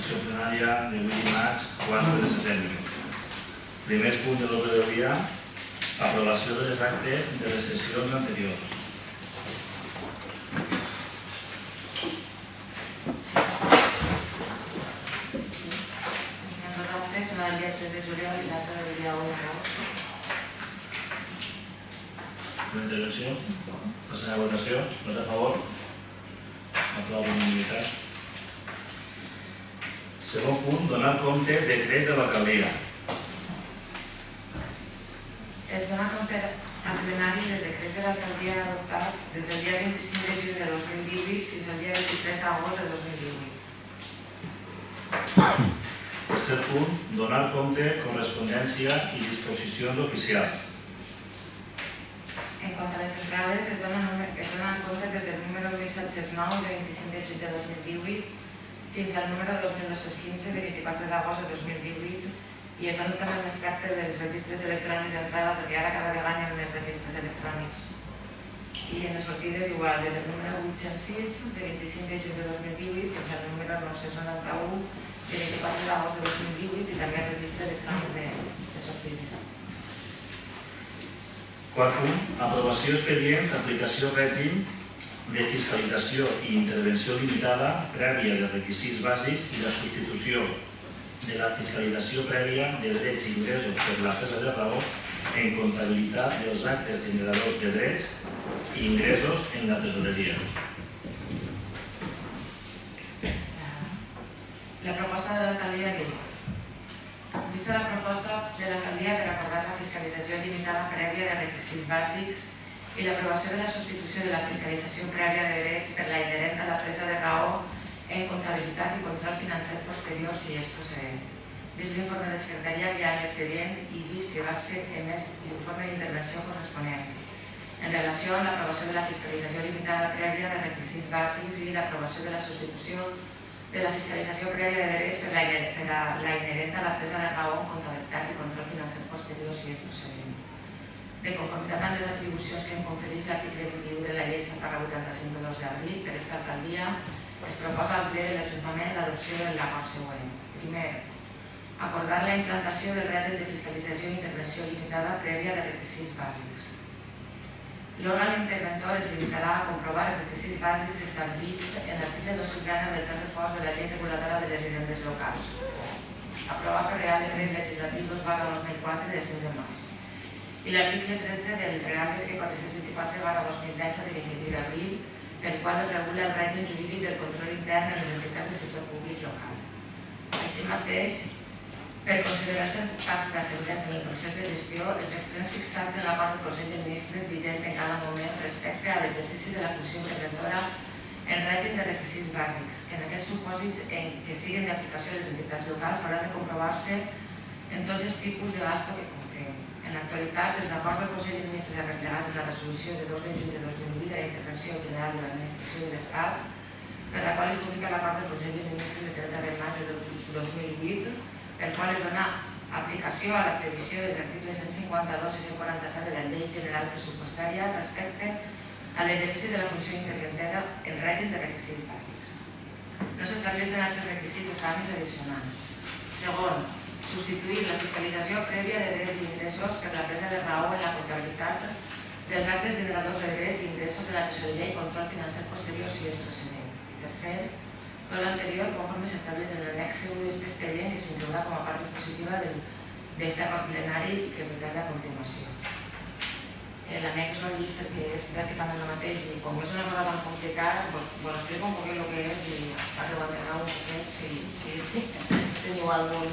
sessió plenària d'avui dimarts 4 de setembre. Primer punt de l'ordre del dia, aprovació de les actes de les sessions anteriors. Els actes, una del dia 3 de juliol i l'altra del dia 1 d'agost. Una intervenció? Passem a votació. Vots a favor? Aprova per unanimitat. Segon punt, donar compte decret de l'alcaldia. Es dona compte al plenari dels decrets de l'alcaldia adoptats des del dia 25 de juny de 2018 fins al dia 23 d'agost de 2018. Tercer punt, donar compte, correspondència i disposicions oficials. En quant a les entrades, es donen compte des del número 1709 de 25 de juny de 2018 fins al número 2215 de 24 d'agost de 2018 i es donen també l'extracte dels registres electrònics d'entrada perquè ara cada vegada hi ha més registres electrònics. I en les sortides igual, des del número 806 de 25 de juny de 2018 fins al número 991 de 24 d'agost de 2018 i també el registre electrònic de sortides. Quart punt, aprovació expedient d'aplicació règim de fiscalització i intervenció limitada prèvia de requisits bàsics i la substitució de la fiscalització prèvia de drets i ingressos per la presa de raó en comptabilitat dels actes generadors de drets i ingressos en la tesoreria. La proposta de l'alcaldia diu: vista la proposta de l'alcaldia per acordar la fiscalització limitada prèvia de requisits bàsics i l'aprovació de la substitució de la fiscalització prèvia de drets per la inherent a la presa de raó en comptabilitat i control financer posterior si és procedent. Vist l'informe de secretaria que hi ha en l'expedient i vist que va ser emès l'informe d'intervenció corresponent en relació amb l'aprovació de la fiscalització limitada prèvia de requisits bàsics i l'aprovació de la substitució de la fiscalització prèvia de drets per la inherent a la presa de raó en comptabilitat i control financer posterior si és procedent. De conformitat amb les atribucions que em confereix l'article 21 de la llei 7/85 de 2 d'abril per esta alcaldia, es proposa al ple de l'Ajuntament l'adopció de l'acord següent. Primer, acordar la implantació del règim de fiscalització i intervenció limitada prèvia de requisits bàsics. L'òrgan interventor es limitarà a comprovar els requisits bàsics establits en l'article 260 del text refós de la llei reguladora de les hisendes locals, aprovat per Real Decret Legislatiu 2/2004 de 5 de març, i l'article 13 del Real Decret 424/2010 de 28 d'abril, pel qual es regula el règim jurídic del control intern de les entitats del sector públic local. Així mateix, per considerar-se pas transcendents en el procés de gestió, els extrems fixats en l'acord del Consell de Ministres vigent en cada moment respecte a l'exercici de la funció interventora en règim de requisits bàsics. En aquells supòsits en què siguin d'aplicació a les entitats locals hauran de comprovar-se en tots els tipus de gasto que comprem. En l'actualitat, els acords del Consell de Ministres arreplegats en la resolució de 2 de juny de 2008 de la Intervenció General de l'Administració de l'Estat, per la qual es publica l'acord del Consell de Ministres de 30 de maig de 2008, per qual es dona aplicació a la previsió dels articles 152 i 147 de la Llei General Pressupostària respecte a l'exercici de la funció interventora en règim de requisits bàsics. No s'estableixen altres requisits o tràmits addicionals. Segon, substituir la fiscalització prèvia de drets i ingressos per la presa de raó en la comptabilitat dels actes generadors de drets i ingressos en la tesoreria i control financer posterior si és procedent. I tercer, tot l'anterior conforme s'estableix en l'annex 1 d'aquest expedient que s'inclourà com a part dispositiva d'aquest acord plenari i que es detalla a continuació. L'annex no el llist perquè és pràcticament el mateix i com és una cosa tan complicada, us explico un poquet el que és i perquè ho enteneu un poquet si teniu algun...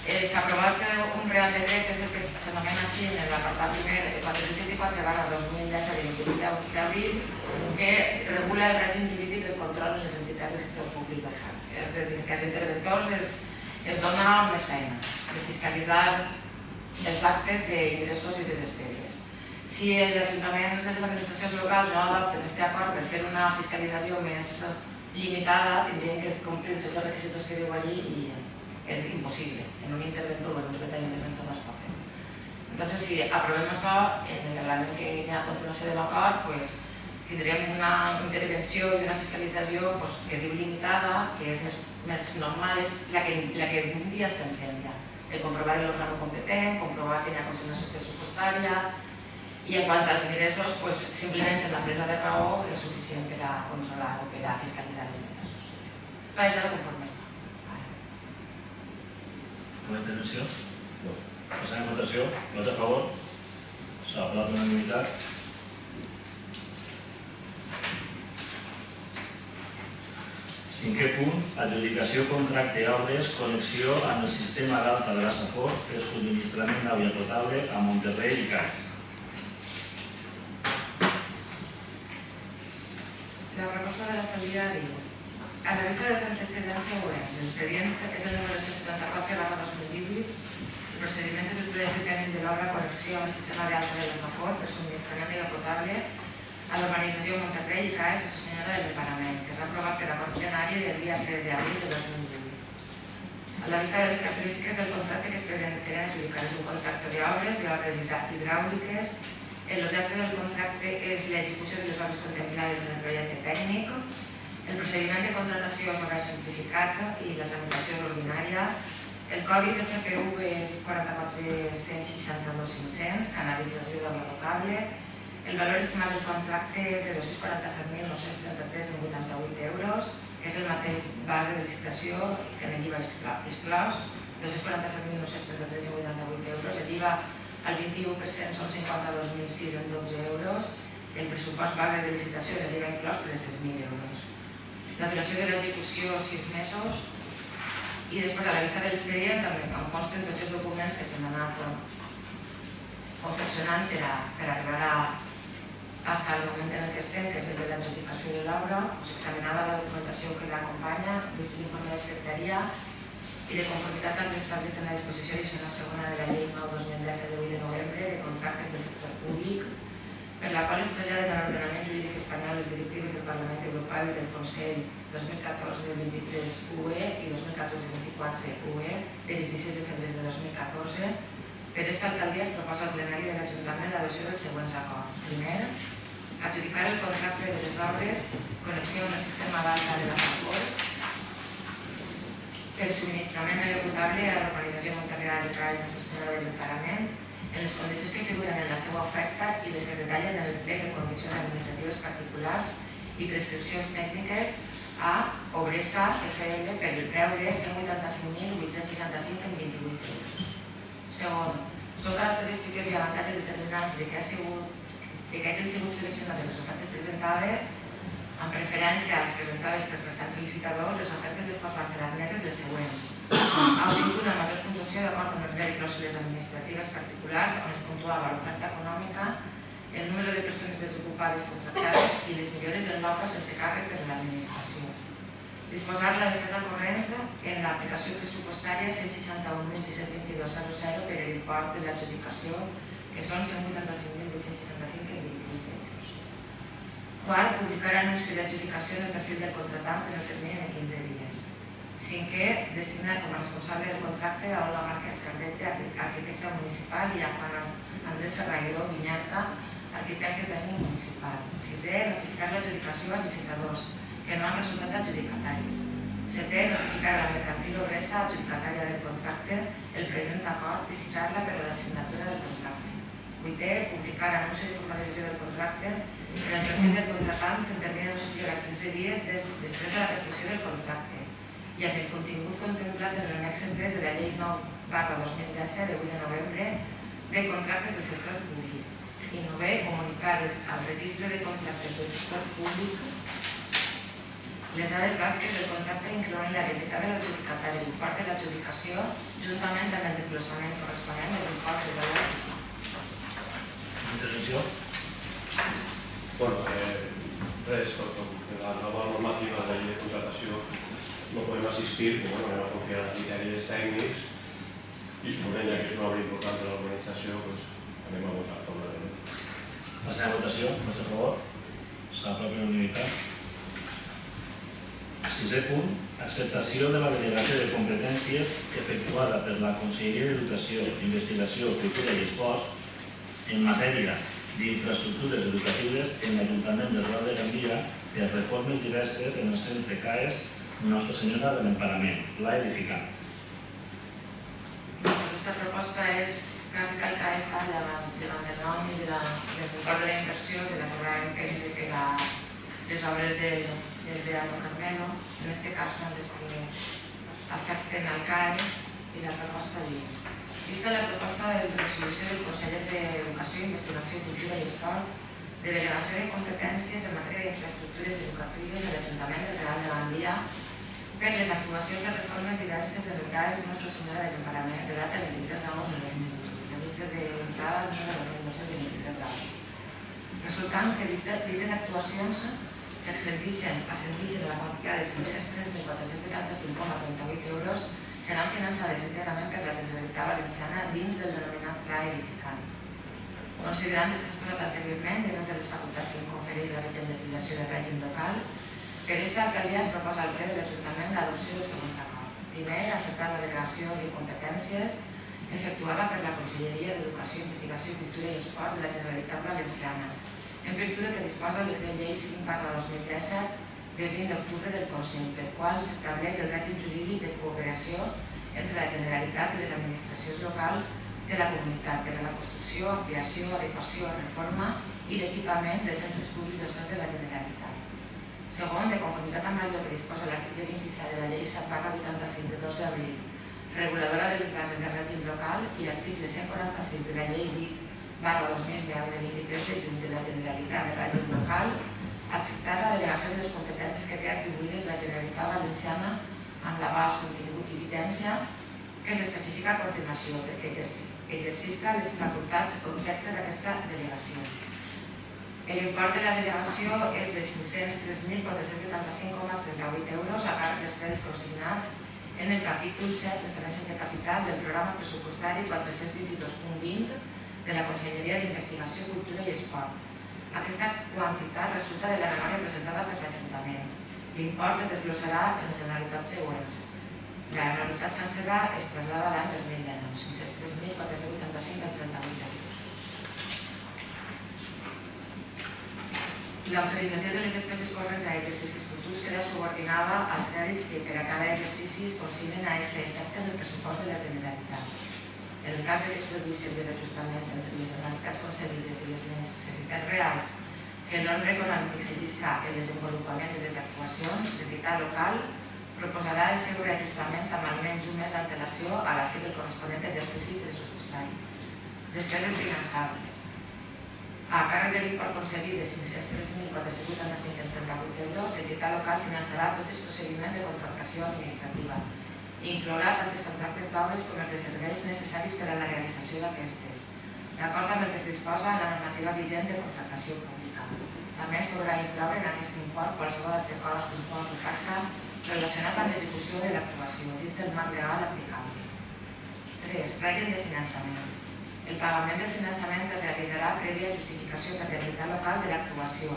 S'ha aprovat un Real Decret, que és el que s'anomena així en l'apartat primer 424/2010 de 28 d'abril, que regula el règim jurídic del control en les entitats del sector públic local. És a dir, que als interventors es dona més feina de fiscalitzar els actes d'ingressos i de despeses. Si els ajuntaments de les administracions locals no adopten aquest acord per fer una fiscalització més limitada, tindrien que complir tots els requisits que diu allí i és impossible. En un interventor o en un secretari d'interventor no es pot fer. Entonces, si aprovem això, en el reglament que hi ha a continuació de l'acord, tindrem una intervenció i una fiscalització que es diu limitada, que és més normal, és la que un dia estem fent ja, de comprovar l'òrgan competent, comprovar que hi ha consignació pressupostària, i en quant als ingressos, simplement la presa de raó és suficient per a controlar o per a fiscalitzar els ingressos. Per això conforme està. Una intervenció? No. Passant a votació. Vot a favor? S'ha aprovat l'unanimitat. Cinquè punt, adjudicació contracte obres, connexió amb el sistema d'alta de la Safor per subministrament d'aigua potable a Monterrey i CAES. La proposta de l'alcaldia diu: a la vista dels antecedents següents, l'expedient és el número 174/2018, el procediment és el projecte tècnic de l'obra connexió amb el sistema d'alta de la Safor per subministrament d'aigua potable a l'urbanització Monterrey i CAES Nostra Senyora del Parament, que es va aprovar per acord plenari del dia 3 d'abril de 2018. A la vista de les característiques del contracte que es pretenen adjudicar, és un contracte d'obres hidràuliques. L'objecte del contracte és l'execució de les obres contemplades en el projecte tècnic. El procediment de contratació és molt simplificat i la tramitació és ordinària. El codi de CPV és 44.162.500, canalització d'aigua potable. El valor estimat del contracte és de 247.933,88 euros, que és el mateix base de licitació que en l'IVA exclòs, 247.933,88 euros. L'IVA al 21% són 52.612 euros. El pressupost base de licitació de l'IVA inclòs 300.000 euros. La duració de l'execució 6 mesos, i després a la vista de l'expedient també em consten tots els documents que s'han anat confeccionant per arribar fins al moment en què estem, que és el de l'adjudicació de l'obra, examinada la documentació que l'acompanya, vist l'informe de secretaria i de conformitat amb l'establit en la disposició addicional segona de la llei 9/2017 de 8 de novembre de contractes del sector públic, per la qual es traslladen a l'ordenament jurídic espanyol les directives del Parlament Europeu i del Consell 2014-23-UE i 2014-24-UE de 26 de febrer de 2014. Per esta alcaldia es proposa al plenari de l'Ajuntament l'adopció dels següents acords. Primer, adjudicar el contracte de les obres connexió amb el sistema d'alta de la Safor per subministrament d'aigua potable a l'urbanització Monterrey de CAES Nostra Senyora del Parament en les condicions que figuren en la seva oferta i les que es detallen en el plec de condicions administratives particulars i prescripcions tècniques a Obresa SL per el preu de 185.865,28 euros. Segon, són característiques i avantatges determinants de que hagin sigut seleccionades les ofertes presentades, amb preferència a les presentades per restants licitadors. Les ofertes dels quals van ser admeses les següents: ha obtingut una major puntuació d'acord amb el plec de clàusules administratives particulars, on es puntuava l'oferta econòmica, el número de persones desocupades contractades i les millores en l'obra sense càrrec per l'administració. Disposar la despesa corrent en l'aplicació pressupostària 161.622,00 per l'import de l'adjudicació, que són 185.865,28 euros. Quart, publicar anunci d'adjudicació en el perfil del contractant en el termini de 15 dies. Cinquè, designar com a responsable del contracte a Olga Márquez Cardete, arquitecta municipal, i a Juan Andrés Ferraguero Viñarta, arquitecte tècnic municipal. Sisè, notificar l'adjudicació als licitadors que no han resultat adjudicataris. Setè, notificar a la mercantil Obresa, adjudicatària del contracte, el present acord i citar-la per a la signatura del contracte. Vuitè, publicar anunci de formalització del contracte en el perfil del contractant en termini no superior a 15 dies després de la perfecció del contracte i amb el contingut contemplat en l'annex 3 de la llei 9/2017 de 8 de novembre de contractes del sector públic. I novè, comunicar al registre de contractes del sector públic les dades bàsiques del contracte, incloent la identitat de l'adjudicatari, l'import de l'adjudicació, juntament amb el desglossament corresponent de l'import de valor afegit. Intervenció? Res, perquè la nova normativa de la llei de contratació no podem assistir, però anem a confiar en criteris tècnics i suposant ja que és una obra important de l'organització, anem a votar favorablement. Passem a votació. Vots a favor? S'aprova per unanimitat. Sisè punt, acceptació de la delegació de competències efectuada per la Conselleria d'Educació, Investigació, Cultura i Esports en matèria d'infraestructures educatives en l'Ajuntament de Roda de Gandia per reformes diverses en el centre CAES Nostra Senyora de l'Emparament, Pla Edificant. Aquesta proposta és quasi calcaeta davant del nom i de l'import de la inversió de la que va emprendre per a les obres del Beato Carmelo. En aquest cas són les que afecten al CAES i la proposta diu: vista la proposta de resolució del Consell d'Educació, Investigació, Cultura i Esport de delegació de competències en matèria d'infraestructures educatives de l'Ajuntament del Real de Gandia per les actuacions de reformes diverses en el CAES Nostra Senyora de l'Emparament de data 23 d'agost de 2020, registre d'entrada número 1923 d'agost. Resultant que dites actuacions que ascendixen a la quantitat de 503.475,38 euros seran finançades íntegrament per la Generalitat Valenciana dins del denominat Pla Edificant. Considerant el que s'ha exposat anteriorment i una de les facultats que confereix la legislació de règim local, per aquesta alcaldia es proposa al ple de l'Ajuntament l'adopció del següent acord. Primer, acceptar la delegació de competències efectuada per la Conselleria d'Educació, Investigació, Cultura i Esport de la Generalitat Valenciana, en virtut del que disposa el decret llei 5/2017 de 20 d'octubre del Consell, per qual s'estableix el règim jurídic de cooperació entre la Generalitat i les administracions locals de la comunitat per a la construcció, ampliació, adequació, reforma i l'equipament dels centres públics docents de la Generalitat. Segon, de conformitat amb allò que disposa l'article 27 de la llei 7/85 de 2 d'abril, reguladora de les bases de règim local, i l'article 146 de la llei 20/2010 de 23 de juny de la Generalitat de règim local, acceptar la delegació de les competències que té atribuïdes la Generalitat Valenciana amb l'abast, contingut i vigència que s'especifica a continuació perquè exercisca les facultats objecte d'aquesta delegació. L'import de la delegació és de 503.475,38 euros a càrrec dels crèdits consignats en el capítol 7 Transferències de capital del programa pressupostari 422.20 de la Conselleria d'Investigació, Cultura i Esport. Aquesta quantitat resulta de la memòria presentada per l'Ajuntament. L'import es desglossarà en les anualitats següents. La anualitat sencera es trasllada a l'any 2019, 503.485,38 euros. L'autorització de les despeses corrents a exercicis futurs queda subordinada als crèdits que per a cada exercici es consignen a aquest efecte en el pressupost de la Generalitat. En el cas que es produïsquen desajustaments entre les anualitats concedides i les necessitats reals que l'ordre econòmic exigisca el desenvolupament de les actuacions, l'entitat local proposarà el seu reajustament amb almenys un mes d'antelació a la fi del corresponent exercici pressupostari. Despeses finançables. A càrrec de l'import concedit de 503.485,38 euros, l'entitat local finançarà tots els procediments de contractació administrativa i inclourà tant els contractes d'obres com els de serveis necessaris per a la realització d'aquestes, d'acord amb el que es disposa en la normativa vigent de contractació pública. També es podrà incloure en aquest import qualsevol altre cost, impost o taxa relacionat amb l'execució de l'actuació dins del marc legal aplicable. 3. Règim de finançament. El pagament del finançament es realitzarà prèvia justificació per l'entitat local de l'actuació,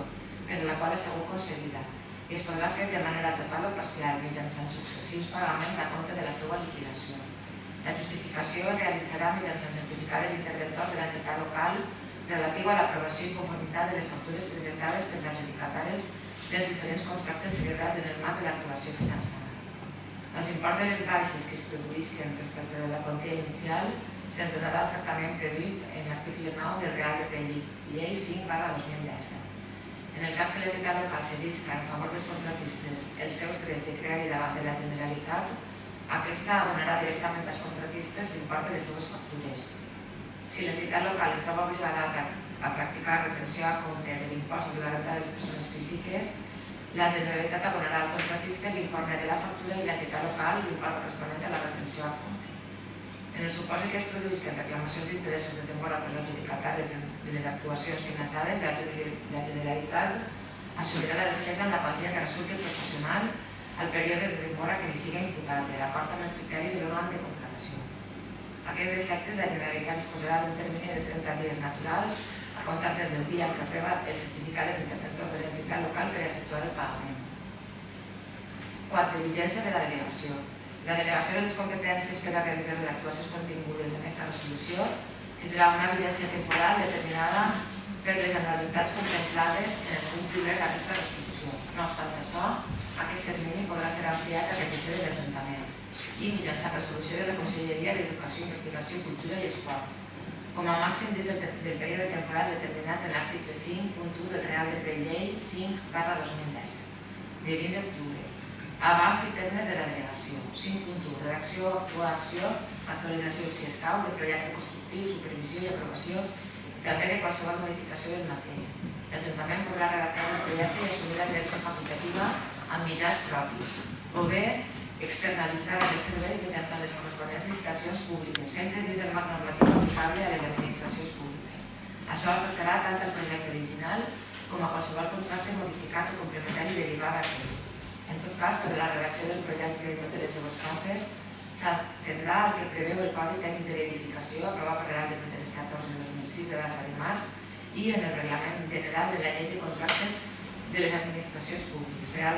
per la qual ha sigut concedida, i es podrà fer de manera total o parcial mitjançant successius pagaments a compte de la seva liquidació. La justificació es realitzarà mitjançant certificat de l'interventor de l'entitat local relatiu a l'aprovació i conformitat de les factures presentades pels adjudicataris dels diferents contractes celebrats en el marc de l'actuació finançada. Els imports de les baixes que es produïsquen respecte de la quantia inicial se'ns donarà el tractament previst en l'article 9 del Real Decret Llei 5/2017. En el cas que l'entitat local cedisca en favor dels contractistes els seus drets de crèdit davant de la Generalitat, aquesta abonarà directament als contractistes l'import de les seves factures. Si l'entitat local es troba obligada a practicar retenció a compte de l'impost sobre la renda de les persones físiques, la Generalitat abonarà al contractista l'import de la factura i l'entitat local l'import corresponent a la retenció a compte. En el supòsit que es produïsquen reclamacions d'interessos de temporada per l'adjudicatari de les actuacions finançades, la Generalitat assumirà la despesa en la quantia que resulti proporcional al període de demora que li siga imputable, d'acord amb el criteri de l'òrgan de contratació. A aquests efectes, la Generalitat disposarà d'un termini de 30 dies naturals a comptar des del dia en què reba el certificat de l'interventor de l'entitat local per efectuar el pagament. 4. Vigència de la delegació. La delegació de les competències per a realitzar les actuacions contingudes en aquesta resolució tindrà una vigència temporal determinada per les anualitats contemplades en el punt primer d'aquesta resolució. No obstant això, aquest termini podrà ser ampliat a petició de l'Ajuntament i mitjançant resolució de la Conselleria d'Educació, Investigació, Cultura i Esport, com a màxim des del període temporal determinat en l'article 5.1 del Real Decret Llei 5/2017, de 20 d'octubre, abast i termes de la delegació. 5.1. Redacció, actuació, actualització, si escau, de projecte constructiu, supervisió i aprovació i també de qualsevol modificació del mateix. L'Ajuntament podrà redactar el projecte i assumir la direcció facultativa amb mitjans propis, o bé externalitzar els serveis mitjançant les corresponents licitacions públiques, sempre dins del marc normatiu aplicable a les administracions públiques. Això afectarà tant al projecte original com a qualsevol contracte modificat o complementari derivat d'aquest. En tot cas, per a la redacció del projecte en totes les seues fases, s'atendrà el que preveu el Codi Tècnic de l'Edificació aprovat per Real Decret 14/2006 de data de març i en el Reglament General de la Llei de Contractes de les Administracions Públiques, Real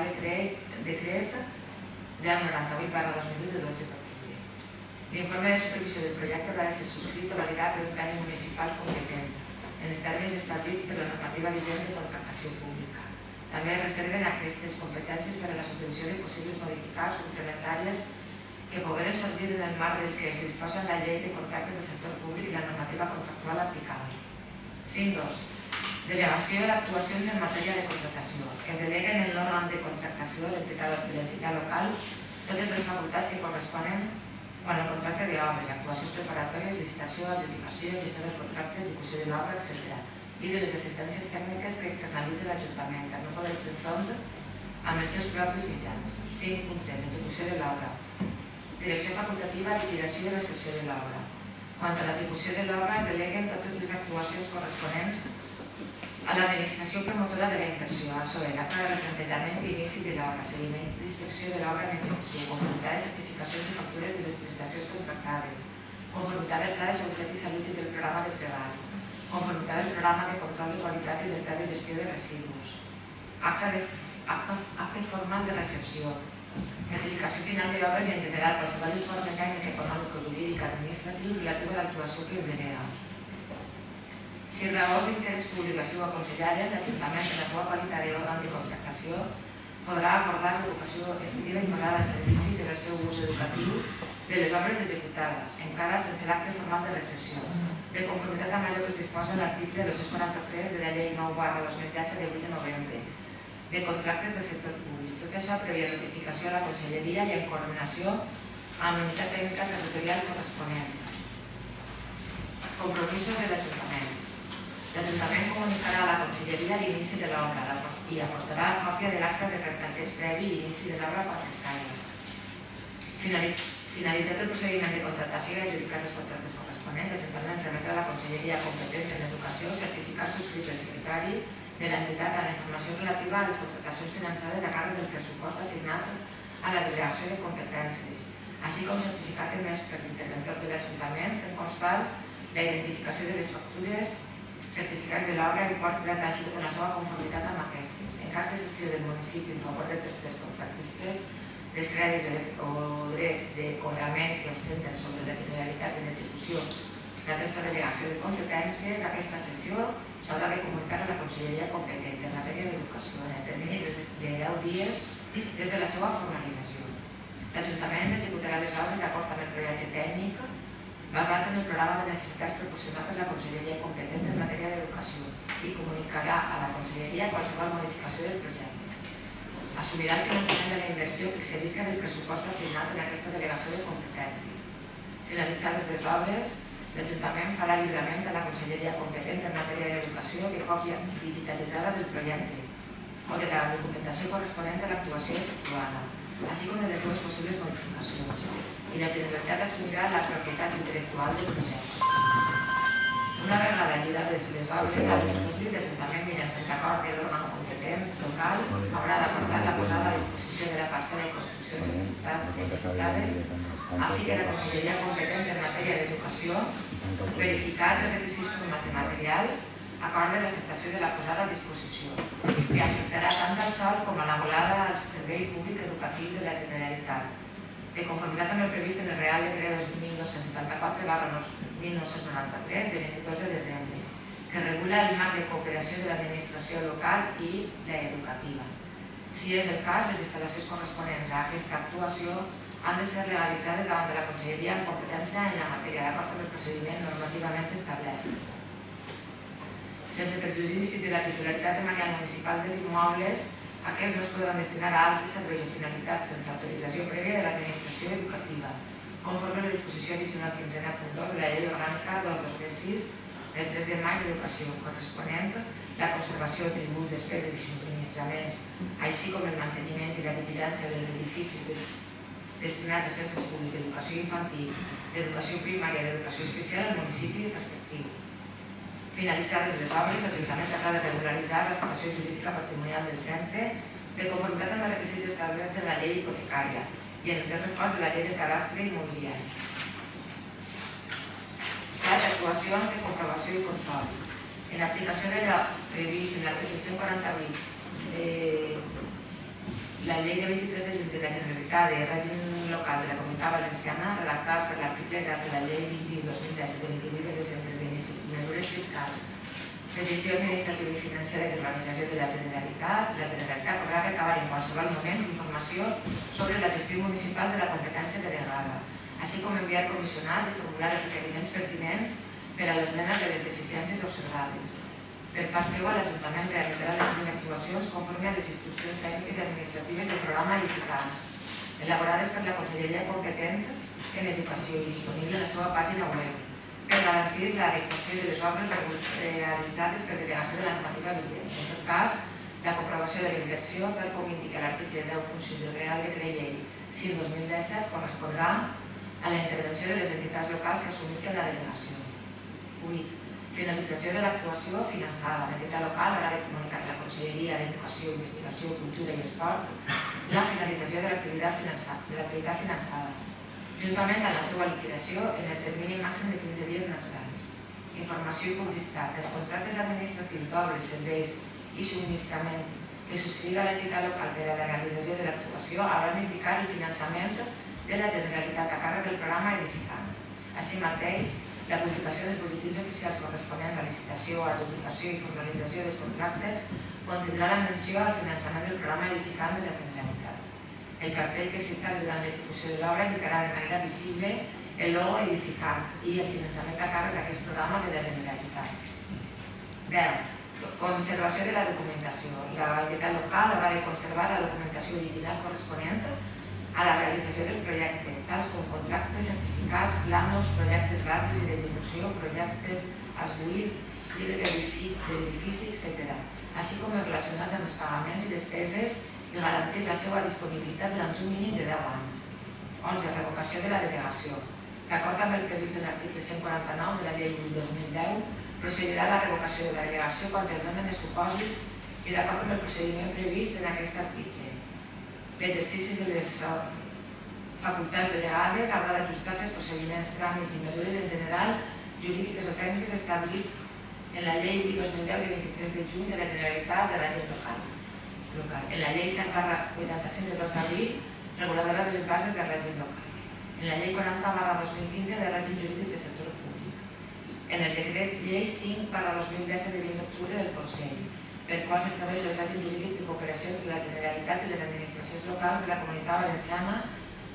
Decret 1098/2008 de 12 d'octubre. L'informe de supervisió del projecte haurà de ser subscrit o validat per un tècnic municipal competent, en els termes establits per la normativa vigent de contractació pública. També es reserven aquestes competències per a la supervisió de possibles modificats complementàries que pogueren sorgir en el marc del que es disposa en la Llei de Contractes del Sector Públic i la normativa contractual aplicable. 5.2. Delegació d'actuacions en matèria de contractació. Es deleguen en l'òrgan de contractació de l'entitat local totes les facultats que corresponen quan el contracte d'obres, actuacions preparatòries, licitació, adjudicació, gestió del contracte, execució de l'obra, etc. i de les assistències tècniques que externalitza l'Ajuntament per no poder fer front amb els seus propis mitjans. 5.3. Execució de l'obra. Direcció facultativa, liquidació i recepció de l'obra. Quant a l'execució de l'obra, es deleguen totes les actuacions corresponents a l'administració promotora de la inversió, això és, acte de replantejament i inici de l'obra, seguiment i inspecció de l'obra en execució, conformitat de certificacions i factures de les prestacions contractades, conformitat del pla de seguretat i salut i del programa de treball, conformitat del programa de control de qualitat i del pla de gestió de residus, acte formal de recepció, certificació final d'obres i en general qualsevol informe tècnic, econòmic, jurídic, administratiu relatiu a l'actuació que es denega. Si raons d'interès públic així ho aconsellaren, l'Ajuntament, en la seva qualitat d'òrgan de contractació, podrà acordar l'ocupació efectiva i posada en servici per al seu ús educatiu de les obres executades, encara sense l'acte formal de recepció, de conformitat amb allò que es disposa en l'article 243 de la Llei 9/2010 de 8 de novembre, de contractes del sector públic. Tot això prèvia notificació a la Conselleria i en coordinació amb la unitat tècnica territorial corresponent. Compromisos de l'Ajuntament. L'Ajuntament comunicarà a la Conselleria l'inici de l'obra i aportarà còpia de l'acte de replanteig previ i l'inici de l'obra quan escaigui. Finalitzat el procediment de contractació i adjudicats els contractes corresponents, l'Ajuntament remetrà a la Conselleria competent en Educació certificat subscrit pel secretari de l'entitat amb la informació relativa a les contractacions finançades a càrrec del pressupost assignat a la delegació de competències, així com certificat emès per l'interventor de l'Ajuntament fent constar la identificació de les factures certificats de l'obra i import i data així com la seva conformitat amb aquestes. En cas de cessió del municipi en favor de tercers contractistes, les crèdits o drets de cobrament que ostenten sobre la Generalitat en l'execució d'aquesta delegació de competències, aquesta cessió s'haurà de comunicar a la Conselleria competent en matèria d'educació en el termini de 10 dies des de la seva formalització. L'Ajuntament executarà les obres d'acord amb el projecte tècnic basat en el programa de necessitats proporcionat per la Conselleria competent en matèria d'educació i comunicarà a la Conselleria qualsevol modificació del projecte. Assumirà el finançament de la inversió que excedisca del pressupost assignat en aquesta delegació de competències. Finalitzades les obres, l'Ajuntament farà lliurament a la Conselleria competent en matèria d'educació de còpia digitalitzada del projecte o de la documentació corresponent a l'actuació efectuada, així com de les seves possibles modificacions, i la Generalitat assumirà la propietat intel·lectual del projecte. Una vegada lliurades les obres, a l'ús públic, l'Ajuntament, mitjançant l'acord de l'òrgan competent local, haurà d'acordar la posada a disposició de la parcel·la i construccions executades a fi que la Conselleria competent en matèria d'educació, verificats els requisits formats i materials, acorde l'acceptació de la posada a disposició, que afectarà tant al sòl com a la volada al servei públic educatiu de la Generalitat, de conformitat amb el previst en el Real Decret 1274/1993 de 22 de desembre, que regula el marc de cooperació de l'administració local i l'educativa. Si és el cas, les instal·lacions corresponents a aquesta actuació han de ser realitzades davant de la Conselleria en competència en la matèria d'acord amb el procediment normativament establert. Sense perjudici de la titularitat demanial municipal dels immobles, aquests no es podran destinar a altres serveis o finalitats sense autorització prèvia de l'administració educativa, conforme a la disposició addicional 15.2 de la Llei Orgànica del 2006 del 3 de maig d'Educació, corresponent la conservació, tributs, despeses i subministraments, així com el manteniment i la vigilància dels edificis destinats a centres públics d'educació infantil, d'educació primària i d'educació especial al municipi respectiu. Finalitzades les obres, l'Ajuntament haurà de regularitzar la situació jurídica patrimonial del centre de conformitat amb els requisits establerts en la llei hipotecària i en el text refós de la llei del cadastre immobiliari. 7. Actuacions de comprovació i control. En aplicació de la previst en l'article 148 de la llei de 23 de juny de la Generalitat de règim local de la Comunitat Valenciana, redactat per l'article de la llei 21/2010 de 28 de desembre de mesures fiscals de gestió administrativa i financera i d'organització de la Generalitat podrà recabar en qualsevol moment informació sobre la gestió municipal de la competència delegada, així com enviar comissionats i formular els requeriments pertinents per a l'esmena de les deficiències observades. Per part seva, l'Ajuntament realitzarà les seves actuacions conforme a les instruccions tècniques i administratives del programa Edificant, elaborades per la Conselleria competent en Educació i disponible a la seva pàgina web, per garantir l'adequació de les obres realitzades per delegació de la normativa vigent. En tot cas, la comprovació de la inversió, tal com indica l'article 10.6 del Real Decret Llei 5/2017, correspondrà a la intervenció de les entitats locals que assumisquen la delegació. 8. Finalització de l'actuació finançada. L'entitat local haurà de comunicar a la Conselleria d'Educació, Investigació, Cultura i Esport la finalització de l'activitat finançada, juntament amb la seva liquidació en el termini màxim de 15 dies naturals. Informació i publicitat. Els contractes administratius d'obres, serveis i subministrament que subscriga l'entitat local per a la realització de l'actuació hauran d'indicar el finançament de la Generalitat a càrrec del programa Edificant. Així mateix, la publicació dels boletins oficials corresponents a licitació, adjudicació i formalització dels contractes contindrà la menció al finançament del programa Edificant de la Generalitat. El cartell que s'instal·li durant l'execució de l'obra indicarà de manera visible el logo Edificant i el finançament a càrrec d'aquest programa de la Generalitat. 10. Conservació de la documentació. L'entitat local haurà de conservar la documentació original corresponent a la realització del projecte, tals com contractes, certificats, planos, projectes bases i d'execució, projectes esbuït, llibre d'edifici, etc., així com els relacionats amb els pagaments i despeses i garantir la seva disponibilitat durant un mínim de 10 anys. 11. Revocació de la delegació. D'acord amb el previst en l'article 149 de la llei 8/2010, procedirà a la revocació de la delegació quan es donen els supòsits i d'acord amb el procediment previst en aquest article. L'exercici de les facultats delegades haurà d'ajustar-se als procediments, tràmits i mesures en general jurídiques o tècniques establits en la llei 8/2010 de 23 de juny de la Generalitat de règim local, en la llei 7/85 de 2 d'abril, reguladora de les bases del règim local, en la llei 40/2015 de règim jurídic del sector públic, en el decret llei 5/2017 de 20 d'octubre del Consell, per qual s'estableix el règim jurídic de cooperació entre la Generalitat i les administracions locals de la Comunitat Valenciana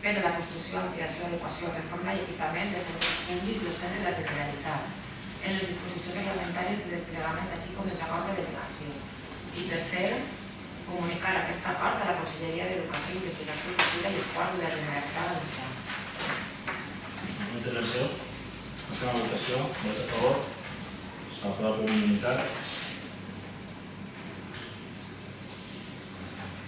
per a la construcció, ampliació, adequació, reforma i equipament de serveis públics docents de la Generalitat, en les disposicions reglamentàries de desplegament, així com els acords de delegació. I tercer, comunicar aquest acord a la Conselleria d'Educació, Investigació, Cultura i Esport de la Generalitat Valenciana. Una intervenció. Passem a votació. Vots a favor. S'aprova per unanimitat.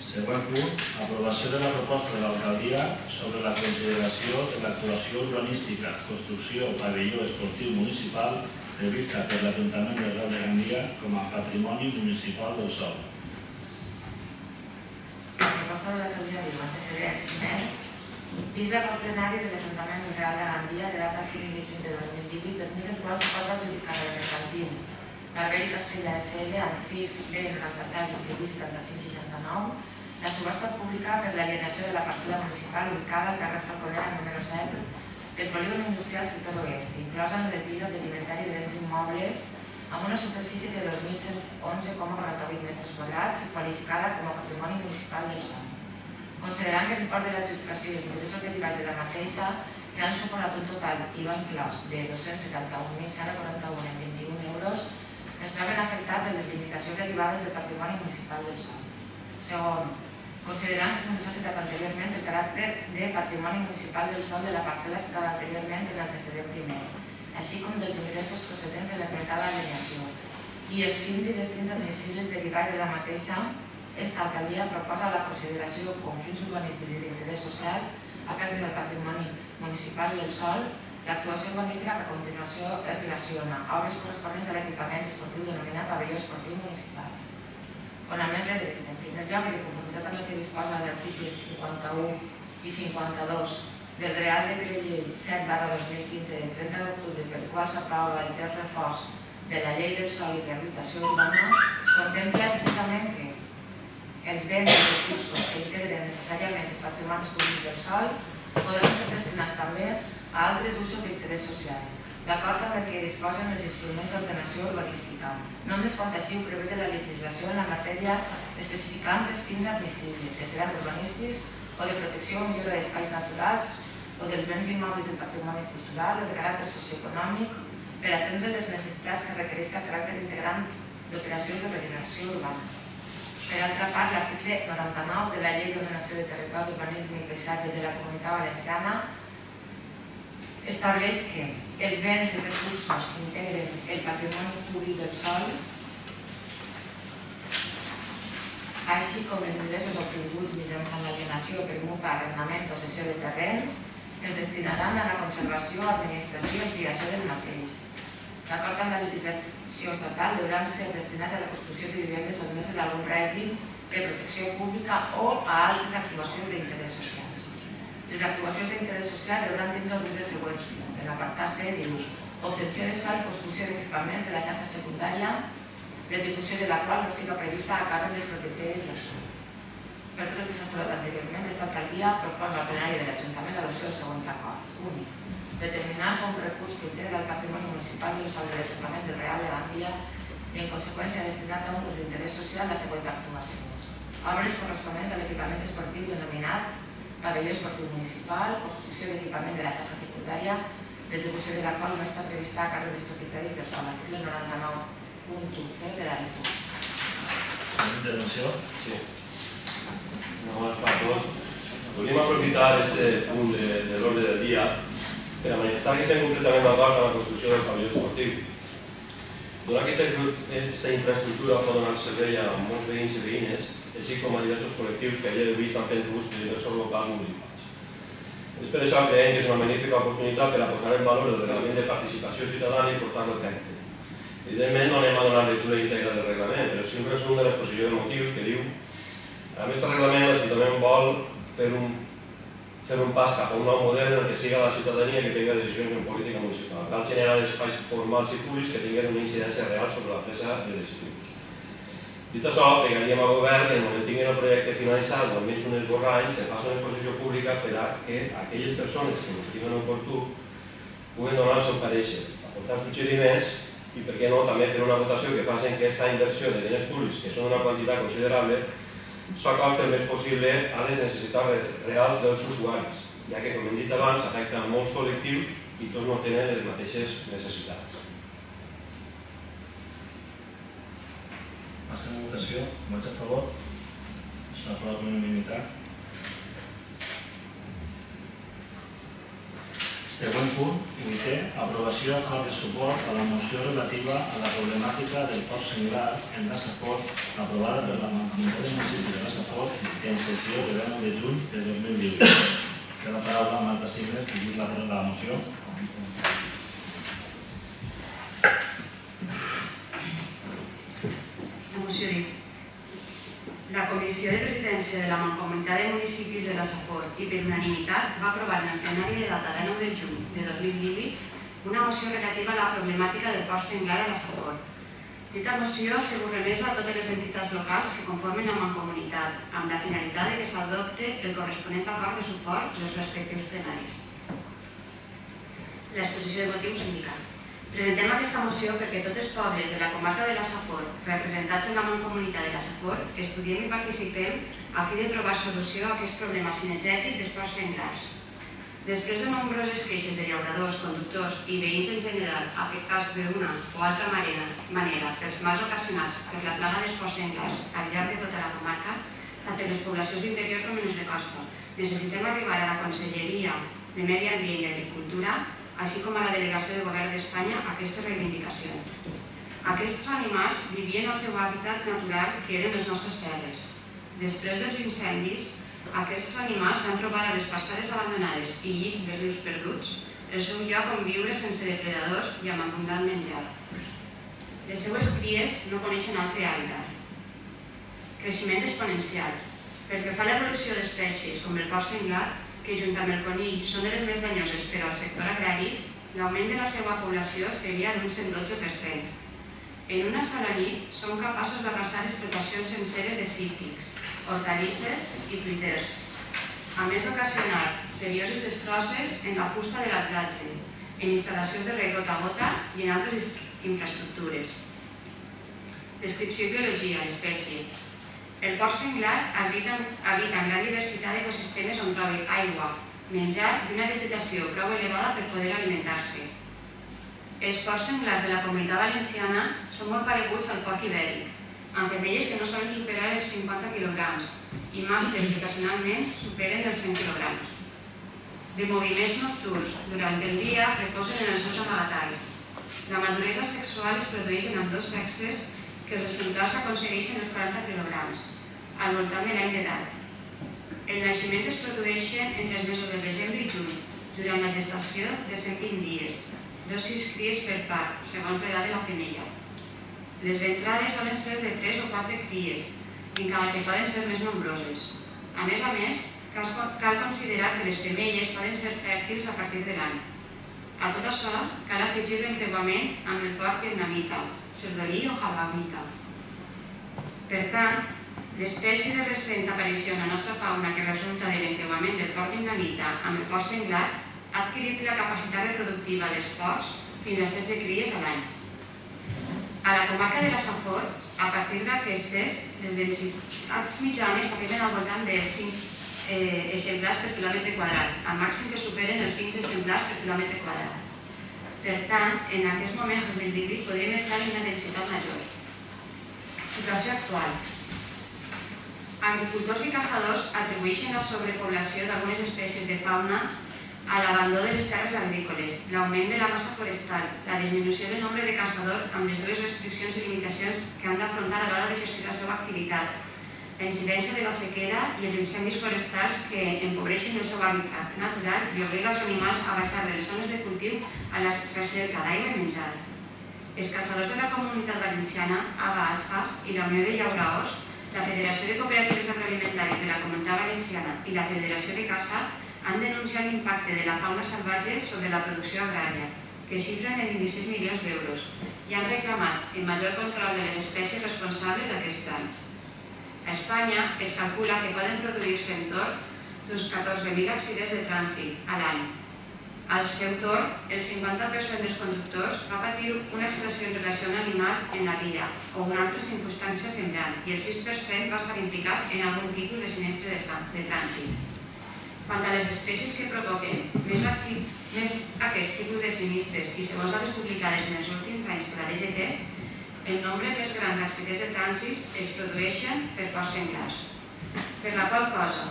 Següent punt, aprovació de la proposta de l'alcaldia sobre la consideració de l'actuació urbanística, construcció, pavelló esportiu municipal prevista per l'Ajuntament de Real de Gandia com a patrimoni municipal del sòl. La proposta de l'alcaldia diu antecedents. Primer, vist l'acord plenari de l'Ajuntament de Real de Gandia de data 5 de juny de 2018, per mig del qual es pot adjudicar a la mercantil Barberi Castellà S.L. amb CIF B97 previst 7569 la subhasta pública per l'alienació de la parcel·la municipal ubicada al carrer Falconera número 7 del polígon industrial sector oest, inclosa en el epígraf de l'inventari de béns immobles amb una superfície de 2.111,48 metres quadrats i qualificada com a patrimoni municipal del sòl. Considerant que l'import de l'adjudicació i els ingressos derivats de la mateixa, que han suposat un total IVA inclòs de 271.141 en 21 euros, es troben afectats a les limitacions derivades del patrimoni municipal del sòl. Segon, considerant que, com s'ha citat anteriorment, el caràcter de patrimoni municipal del sòl de la parcel·la citada anteriorment en l'antecedent primer, així com dels ingressos procedents de l'esmentada alineació i els fins i destins admissibles derivats de la mateixa, esta alcaldia proposa la consideració com fins urbanístics i d'interès social afectes al patrimoni municipal del sòl, l'actuació urbanística que a continuació es relaciona a obres corresponents a l'equipament esportiu denominat pavelló esportiu municipal. On a més de dret, en primer lloc, i de conformitat amb el que disposa els articles 51 i 52 del Real Decret Llei 7/2015 de 30 d'octubre pel qual s'aprova el text refós de la Llei del Sòl i de Rehabilitació Urbana, es contempla expressament que els béns i recursos que integren necessàriament els patrimonis públics del sòl podran ser destinats també a altres usos d'interès social, d'acord amb el que disposen els instruments d'ordenació urbanística. No més quan així ho preveu la legislació en la matèria especificant els fins admissibles, ja seran urbanístics o de protecció o millora d'espais naturals o dels béns immobles del patrimoni cultural o de caràcter socioeconòmic per atendre les necessitats que requereixen el caràcter integrant d'operacions de regeneració urbana. Per altra part, l'article 99 de la Llei d'Ordenació de Territori, Urbanisme i Paisatge de la Comunitat Valenciana estableix que els béns i recursos que integren el patrimoni públic del sòl, així com els ingressos obtinguts mitjançant l'alienació, permuta, arrendament o cessió de terrenys, es destinaran a la conservació, administració i ampliació del mateix. D'acord amb la legislació estatal, deuen ser destinats a la construcció de vivendes sotmeses a algun règim de protecció pública o a altres actuacions d'interès social. Les actuacions d'interès social deuen tindre alguns dels següents punts. En l'apartat C diu obtenció de sòl i construcció d'equipaments de la xarxa secundària, l'execució de la qual no estigui prevista a càrrec dels propietaris del sòl. Per tot el que s'ha exposat anteriorment, aquesta alcaldia proposa al plenari de l'Ajuntament l'adopció del següent acord. Únic. Determinar com recurs que integra el patrimoni municipal del sòl de l'Ajuntament del Real de Gandia i, en conseqüència, destinat a un ús d'interès social la següent actuació. Obres corresponents a l'equipament esportiu denominat pavelló esportiu municipal, construcció d'equipament de la xarxa secundària, l'execució de la qual no està prevista a càrrec dels propietaris del sòl. Article 99.c de la LETU. Intervenció? Sí. Només per tots. Volíem aprofitar aquest punt de l'ordre del dia per a manifestar que estem completament d'acord amb la construcció del pavelló esportiu. Donat que aquesta infraestructura pot donar servei a molts veïns i veïnes, així com a diversos col·lectius que a dia d'avui estan fent ús de diversos locals municipals. És per això que creiem que és una magnífica oportunitat per a posar en valor el reglament de participació ciutadana i portar-lo a efecte. Evidentment, no anem a donar lectura íntegra del reglament, però sí un resum de l'exposició de motius que diu: amb aquest reglament l'Ajuntament vol fer un pas cap a un nou model en què siga la ciutadania que prengui decisions en política municipal. Cal generar espais formals i públics que tinguin una incidència real sobre la presa de decisions. Dit això, pegaríem al govern que en el moment tinguin el projecte finalitzat o almenys un esborrany se faci una exposició pública per a que aquelles persones que ho estimen oportú puguen donar el seu pareixer, aportar suggeriments i, per què no, també fer una votació que facin que aquesta inversió de diners públics, que són una quantitat considerable, s'acosta el més possible a les necessitats reals dels usuaris, ja que, com hem dit abans, afecta molts col·lectius i tots no tenen les mateixes necessitats. Passem a votació. Vots a favor? S'ha aprovat per unanimitat. Següent punt, 8è, aprovació d'acord de suport a la moció relativa a la problemàtica del port singular en la Safor, aprovada per la Mancomunitat de Municipis de la Safor en sessió de 9 de juny de 2018. Té la paraula Marta Signes, que diu la moció. La moció diu: la Comissió de Presidència de la Mancomunitat de Municipis de la Safor i per unanimitat va aprovar en el plenari de data de 9 de juny de 2018 una moció relativa a la problemàtica del port senglar a la Safor. Dita moció ha sigut remesa a totes les entitats locals que conformen la Mancomunitat amb la finalitat de que s'adopte el corresponent acord de suport dels respectius plenaris. L'exposició de motius indica: Presentem aquesta moció perquè tots els pobles de la comarca de la Safor, representats en la Mancomunitat de la Safor, estudiem i participem a fi de trobar solució a aquest problema cinegètic dels porcs senglars. Després de nombroses queixes de llauradors, conductors i veïns en general afectats d'una o altra manera pels mals ocasionats per la plaga dels porcs senglars al llarg de tota la comarca, tant en les poblacions d'interior com en les de costa, necessitem arribar a la Conselleria de Medi Ambient i Agricultura, així com a la Delegació de Govern d'Espanya, aquestes reivindicacions. Aquests animals vivien al seu hàbitat natural, que eren les nostres serres. Després dels incendis, aquests animals van trobar a les parcel·les abandonades i llits de rius perduts el seu lloc on viure sense depredadors i amb abundant menjar. Les seues cries no coneixen altre hàbitat. Creixement exponencial. Pel que fa a l'evolució d'espècies com el porc senglar, que junt amb el conill són de les més danyoses per al sector agrari, l'augment de la seva població seria d'un 112%. En una sola nit són capaços d'arrasar explotacions senceres de cítrics, hortalisses i fruiters, a més d'ocasionar serioses destrosses en la fusta de l'arbratge, en instal·lacions de reg gota a gota i en altres infraestructures. Descripció i biologia, l'espècie. El porc senglar habita en gran diversitat d'ecosistemes on troba aigua, menjar i una vegetació prou elevada per poder alimentar-se. Els porcs senglars de la Comunitat Valenciana són molt pareguts al porc ibèric, amb femelles que no solen superar els 50 quilograms i mascles que ocasionalment superen els 100 quilograms. De moviments nocturns, durant el dia reposen en els seus amagatalls. La maduresa sexual es produeix en ambdós sexes, que els exemplars aconsegueixen els 40 quilograms, al voltant de l'any d'edat. El naixement es produeixen entre els mesos de desembre i juny, durant la gestació de 120 dies, 2-6 cries per part, segons l'edat de la femella. Les ventrades solen ser de 3 o 4 cries, encara que poden ser més nombroses. A més, cal considerar que les femelles poden ser fèrtils a partir de l'any. A tot això, cal afegir l'encreuament amb el porc vietnamita, cerdolí o jalamita. Per tant, l'espècie de recent aparició en la nostra fauna que resulta de l'encreuament del porc vietnamita amb el porc senglar ha adquirit la capacitat reproductiva dels porcs fins a 16 cries a l'any. A la comarca de la Safor, a partir d'aquestes, les densitats mitjanes arriben al voltant de 5 exemplars per quilòmetre quadrat, al màxim que superen els 20 exemplars per quilòmetre quadrat. Per tant, en aquests moments del 2018 podríem estar en una densitat major. Situació actual. Agricultors i caçadors atribueixen la sobrepoblació d'algunes espècies de fauna a l'abandó de les terres agrícoles, l'augment de la massa forestal, la disminució del nombre de caçadors amb les dues restriccions i limitacions que han d'afrontar a l'hora d'exercir la seva activitat, la incidència de la sequera i els incendis forestals que empobreixen el seu hàbitat natural i obliguen els animals a baixar de les zones de cultiu a la recerca d'aigua i menjar. Els caçadors de la Comunitat Valenciana, ABA-ASPA, i la Unió de Llauraors, la Federació de Cooperatives Agroalimentàries de la Comunitat Valenciana i la Federació de Caça han denunciat l'impacte de la fauna salvatge sobre la producció agrària, que xifren en 26 milions d'euros, i han reclamat el major control de les espècies responsables d'aquests danys. A Espanya es calcula que poden produir-se entorn d'uns 14.000 accidents de trànsit a l'any. Al seu torn, el 50% dels conductors va patir una situació en relació a un animal en la via o una altra circumstància semblant i el 6% va estar implicat en algun tipus de sinistre de trànsit. Quant a les espècies que provoquen més aquest tipus de sinistres i segons dades publicades en els últims anys per la DGT, el nombre més gran d'accidents de trànsit es produeixen per porcs senglars. Per la qual cosa,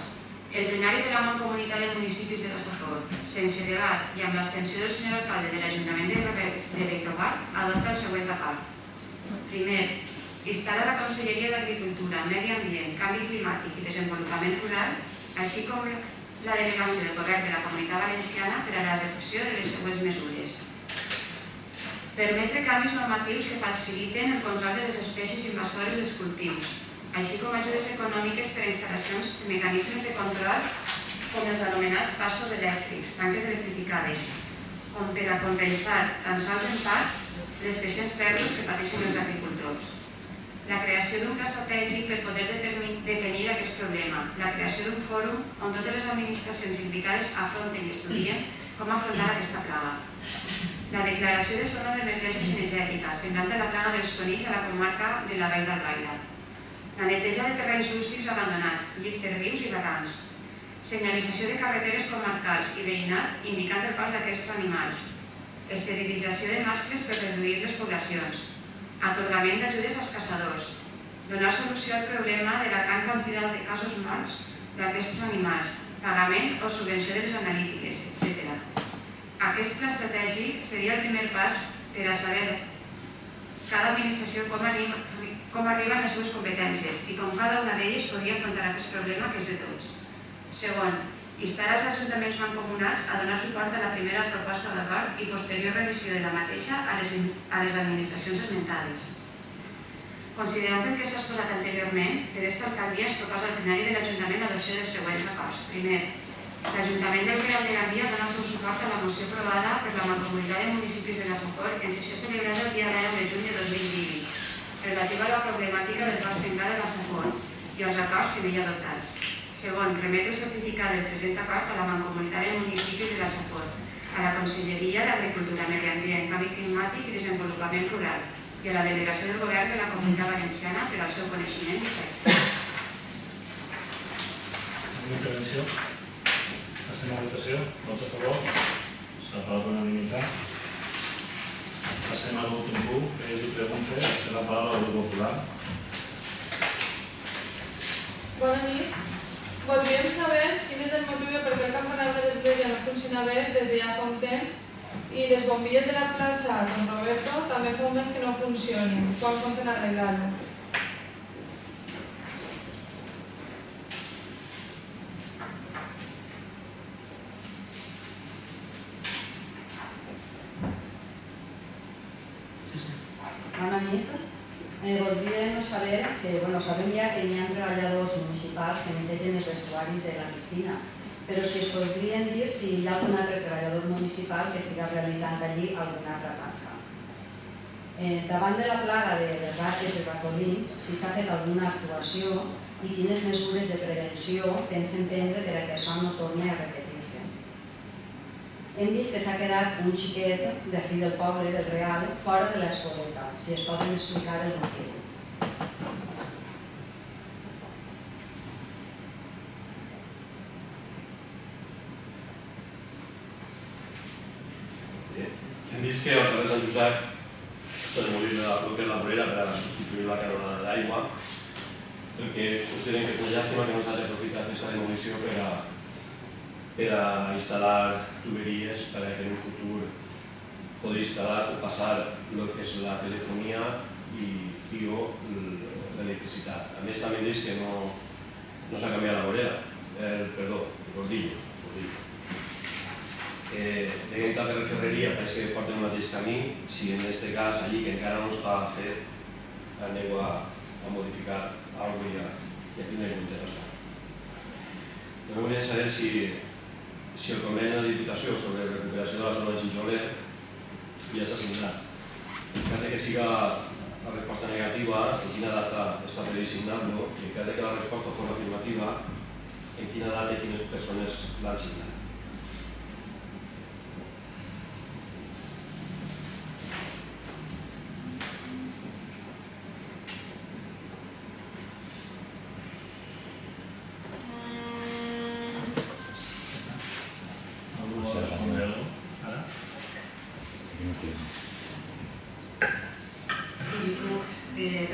el plenari de la Mancomunitat de Municipis de la Safor, sense debat i amb l'abstenció del senyor alcalde de l'Ajuntament de Bellprat, adopta el següent acord. Primer, instar a la Conselleria d'Agricultura, Medi Ambient, Canvi Climàtic i Desenvolupament Rural, així com la delegació del Govern de la Comunitat Valenciana per a la reducció de les següents mesures. Permetre canvis normatius que faciliten el control de les espècies invasores dels cultius, així com ajudes econòmiques per a instal·lacions de mecanismes de control com els anomenats pastos elèctrics, tanques electrificades, com per a compensar tan sols en part les creixents pèrdues que pateixen els agricultors. La creació d'un pla estratègic per poder detenir aquest problema, la creació d'un fòrum on totes les administracions implicades afronten i estudien com afrontar aquesta plaga. La declaració de zona d'emergència cinegètica, semblant a la plaga dels conills a la comarca de la Vall d'Albaida. La neteja de terrenys rústics abandonats, llits de rius i barrancs. Senyalització de carreteres comarcals i veïnat indicant el pas d'aquests animals. Esterilització de mascles per reduir les poblacions. Atorgament d'ajudes als caçadors. Donar solució al problema de la gran quantitat de casos morts d'aquests animals. Pagament o subvenció de les analítiques, etc. Aquest pla estratègic seria el primer pas per a saber cada administració com arriben les seves competències i com cada una d'elles podria afrontar aquest problema que és de tots. Segon, instar els ajuntaments mancomunats a donar suport a la primera proposta d'acord i posterior revisió de la mateixa a les administracions esmentades. Considerant el que s'ha exposat anteriorment, per aquesta alcaldia es proposa al plenari de l'Ajuntament l'adopció dels següents acords. Primer, l'Ajuntament del Real de Gandia dona el seu suport a la moció aprovada per la Mancomunitat de Municipis de la Safor en sessió celebrada el dia 10 de juny de 2020, relativa a la problemàtica del pas senglar a la Safor i als acords que n'hi ha adoptats. Segon, remetre el certificat del present acord a la Mancomunitat de Municipis de la Safor, a la Conselleria d'Agricultura, Medi Ambient, Canvi Climàtic i Desenvolupament Rural i a la Delegació del Govern de la Comunitat Valenciana per al seu coneixement i efecte. Intervenció. Passem a votació. Vots a favor? S'aprova per unanimitat. Passem a l'últim punt, que és preguntes. Té la paraula al grup popular. Bona nit. Voldríem saber quin és el motiu de per què el campanar de l'església no funciona bé des de ja fa un temps i les bombilles de la plaça Don Roberto també fa un mes que no funcionen. Quan compten arreglar-ho? Bona nit. Voldríem saber que, sabem ja que hi ha treballadors municipals que netegen els vestuaris de la piscina, però si es podrien dir si hi ha algun altre treballador municipal que estigui realitzant allí alguna altra tasca. Davant de la plaga de les rates i ratolins, si s'ha fet alguna actuació i quines mesures de prevenció pensen prendre per a que això no torni a repetir-se. Hem vist que s'ha quedat un xiquet d'ací del poble, del Real, fora de l'escoleta. Si es poden explicar el motiu. Hem vist que al carrer Sant Josep s'ha demolit la vorera per a substituir la canonada d'aigua, perquè consideren que és una llàstima que no s'hagi aprofitat aquesta demolició per a instal·lar tuberies per a que en un futur poder instal·lar o passar el que és la telefonia i o l'electricitat. A més, també hem vist que no s'ha canviat la vorera, perdó, el bordillo. Deien que per ferreria pareix que porten el mateix camí, si en aquest cas allí que encara no està fet anem a modificar alguna cosa i a tindre en compte això. També volia saber si el conveni de la Diputació sobre la recuperació de la zona de Ginjolet ja s'ha signat. En cas que siga la resposta negativa, en quina data està previst signar-lo, i en cas que la resposta fos afirmativa, en quina data i quines persones l'han signat.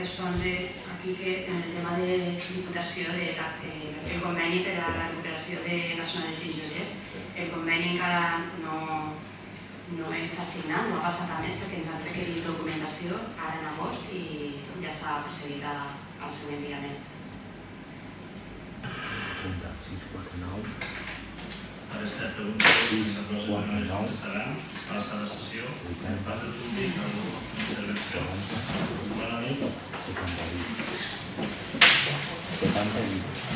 Respondre aquí que en el tema de Diputació del conveni per a la recuperació de la zona de Ginjolet, el conveni encara no està signat, no ha passat a més perquè ens han requerit documentació ara en agost i ja s'ha procedit al seu enviament. Ara està preguntant si s'apropa no es contestaran, s'alça la sessió, per part del públic, alguna intervenció. Bona nit. 70.